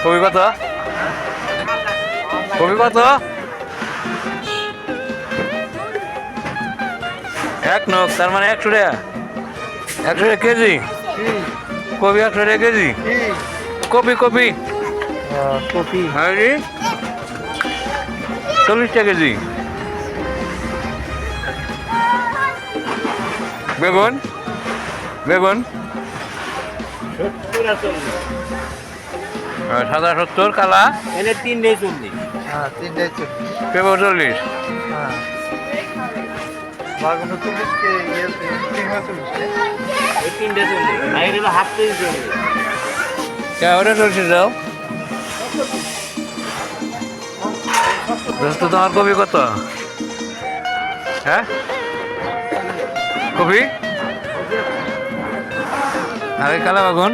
কবি কত? কবি কত? এক নখ, তার মানে 100 টাকা। 100 টাকা কেজি। কবি 100 টাকা কেজি। কপি কপি কপি হ্যাঁ জি 40 টাকা কেজি। বেগুন বেগুন সাদা 70, কালা এনে 3 হ্যাঁ 3 পেঁপে 40। হ্যাঁ বাগুন 40 কে ইয়েতে 340 এই 3 আর এটা হাফ কেজি চলবে ওটা চলছে যাও দোস্ত তোমার কপি কত? হ্যাঁ কপি আর কালা বাগুন